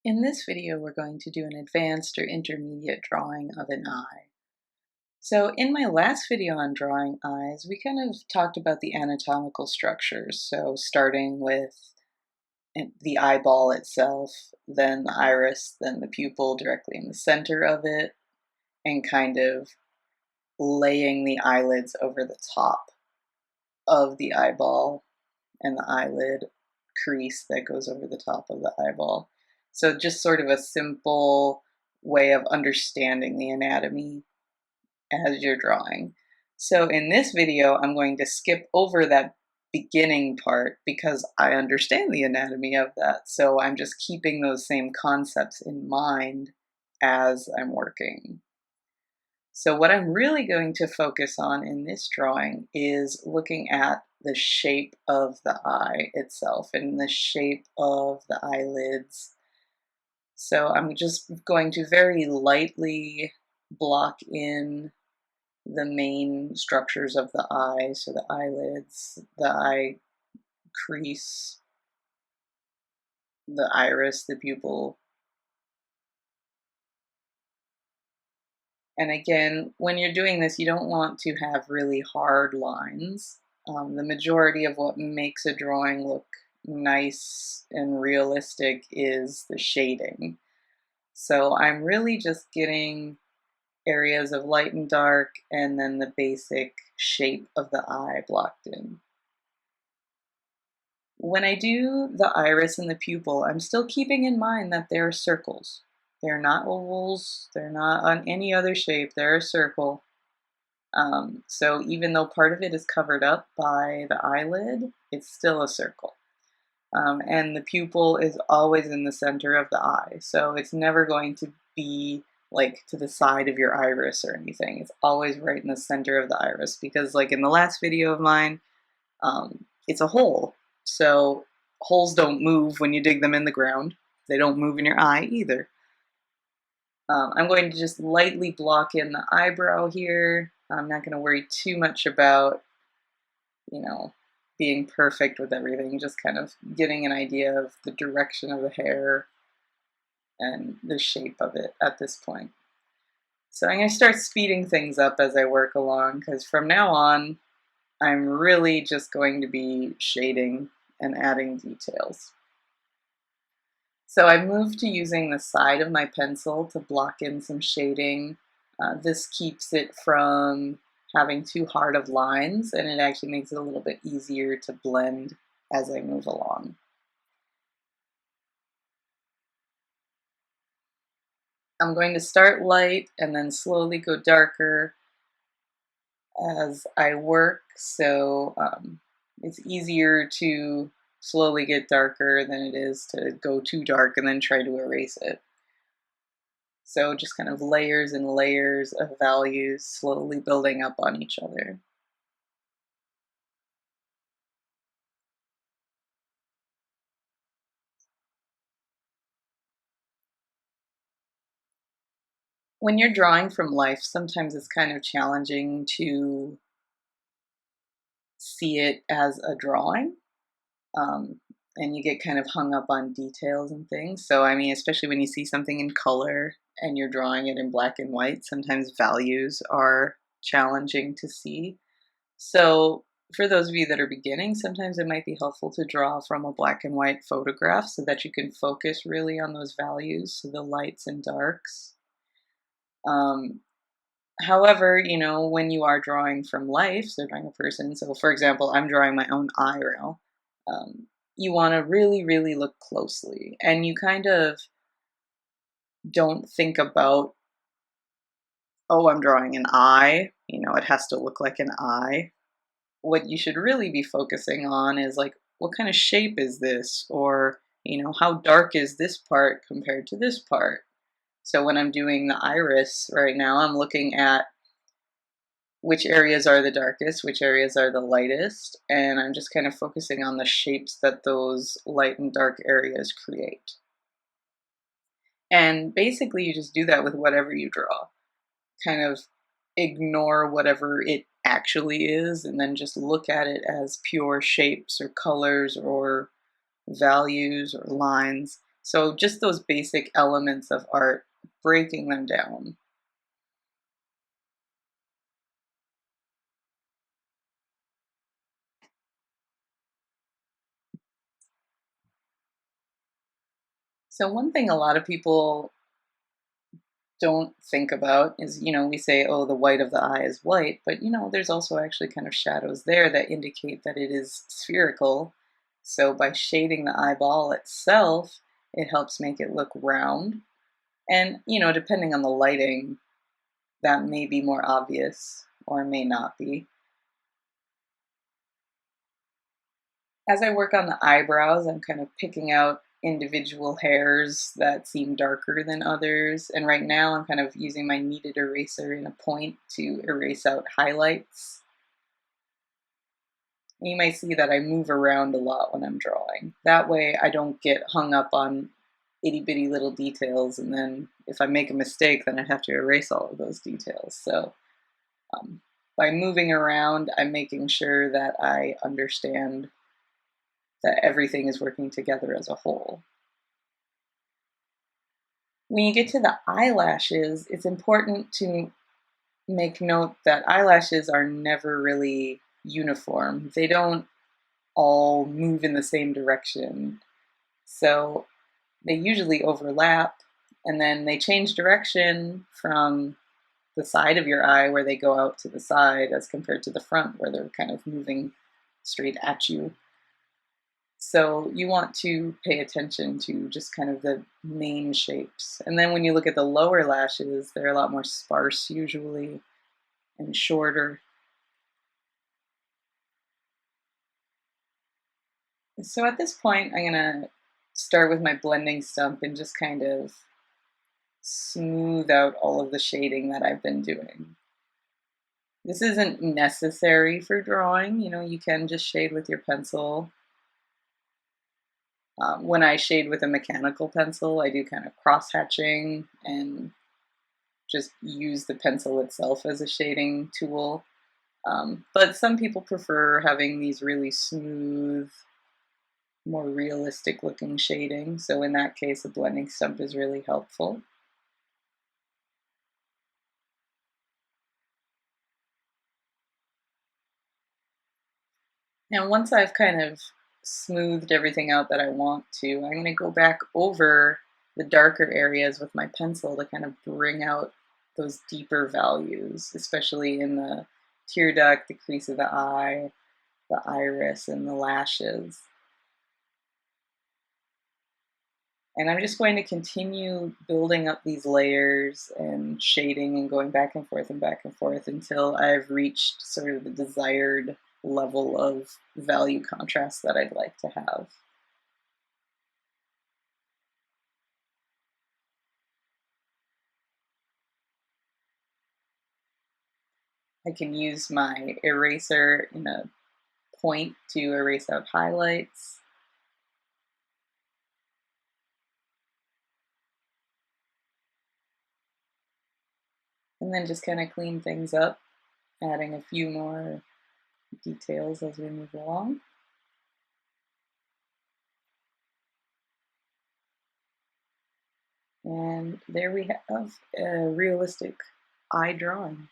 In this video, we're going to do an advanced or intermediate drawing of an eye. So in my last video on drawing eyes, we kind of talked about the anatomical structures. So starting with the eyeball itself, then the iris, then the pupil directly in the center of it, and kind of laying the eyelids over the top of the eyeball and the eyelid crease that goes over the top of the eyeball. So just sort of a simple way of understanding the anatomy as you're drawing. So in this video, I'm going to skip over that beginning part because I understand the anatomy of that. So I'm just keeping those same concepts in mind as I'm working. So what I'm really going to focus on in this drawing is looking at the shape of the eye itself and the shape of the eyelids. So I'm just going to very lightly block in the main structures of the eye, so the eyelids, the eye crease, the iris, the pupil. And again, when you're doing this, you don't want to have really hard lines. The majority of what makes a drawing look nice and realistic is the shading. So I'm really just getting areas of light and dark and then the basic shape of the eye blocked in. When I do the iris and the pupil, I'm still keeping in mind that they're circles. They're not ovals, they're not on any other shape, they're a circle. So even though part of it is covered up by the eyelid, it's still a circle. And the pupil is always in the center of the eye, so it's never going to be like to the side of your iris or anything. It's always right in the center of the iris because, like in the last video of mine, it's a hole. So holes don't move when you dig them in the ground. They don't move in your eye either. I'm going to just lightly block in the eyebrow here. I'm not going to worry too much about, being perfect with everything, just kind of getting an idea of the direction of the hair and the shape of it at this point. So I'm going to start speeding things up as I work along, because from now on, I'm really just going to be shading and adding details. So I moved to using the side of my pencil to block in some shading. This keeps it from having too hard of lines, and it actually makes it a little bit easier to blend as I move along. I'm going to start light and then slowly go darker as I work, so it's easier to slowly get darker than it is to go too dark and then try to erase it. So just kind of layers and layers of values slowly building up on each other. When you're drawing from life, sometimes it's kind of challenging to see it as a drawing. And you get kind of hung up on details and things. So, I mean, especially when you see something in color and you're drawing it in black and white, sometimes values are challenging to see. So, for those of you that are beginning, sometimes it might be helpful to draw from a black and white photograph so that you can focus really on those values, so the lights and darks. However, when you are drawing from life, so drawing a person, so for example, I'm drawing my own eyebrow, you want to really, really look closely. And you kind of don't think about, oh, I'm drawing an eye, it has to look like an eye. What you should really be focusing on is like, what kind of shape is this? Or, how dark is this part compared to this part? So when I'm doing the iris right now, I'm looking at which areas are the darkest, which areas are the lightest, and I'm just kind of focusing on the shapes that those light and dark areas create. And basically you just do that with whatever you draw. Kind of ignore whatever it actually is and then just look at it as pure shapes or colors or values or lines. So just those basic elements of art, breaking them down. So one thing a lot of people don't think about is, we say, oh, the white of the eye is white, but there's also actually kind of shadows there that indicate that it is spherical. So by shading the eyeball itself, it helps make it look round. And, depending on the lighting, that may be more obvious or may not be. As I work on the eyebrows, I'm kind of picking out individual hairs that seem darker than others. And right now, I'm kind of using my kneaded eraser in a point to erase out highlights. And you might see that I move around a lot when I'm drawing. That way, I don't get hung up on itty bitty little details. And then if I make a mistake, then I have to erase all of those details. So by moving around, I'm making sure that I understand that everything is working together as a whole. When you get to the eyelashes, it's important to make note that eyelashes are never really uniform. They don't all move in the same direction. So they usually overlap and then they change direction from the side of your eye where they go out to the side as compared to the front where they're kind of moving straight at you. So you want to pay attention to just kind of the main shapes. And then when you look at the lower lashes, they're a lot more sparse usually and shorter. So at this point, I'm going to start with my blending stump and just kind of smooth out all of the shading that I've been doing. This isn't necessary for drawing, you can just shade with your pencil. When I shade with a mechanical pencil, I do kind of cross hatching and just use the pencil itself as a shading tool. But some people prefer having these really smooth, more realistic looking shading. So in that case, a blending stump is really helpful. Now, once I've kind of smoothed everything out that I want to, I'm going to go back over the darker areas with my pencil to kind of bring out those deeper values, especially in the tear duct, the crease of the eye, the iris, and the lashes. And I'm just going to continue building up these layers and shading and going back and forth until I've reached sort of the desired level of value contrast that I'd like to have. I can use my eraser in a point to erase out highlights. And then just kind of clean things up, adding a few more details as we move along. And there we have a realistic eye drawing.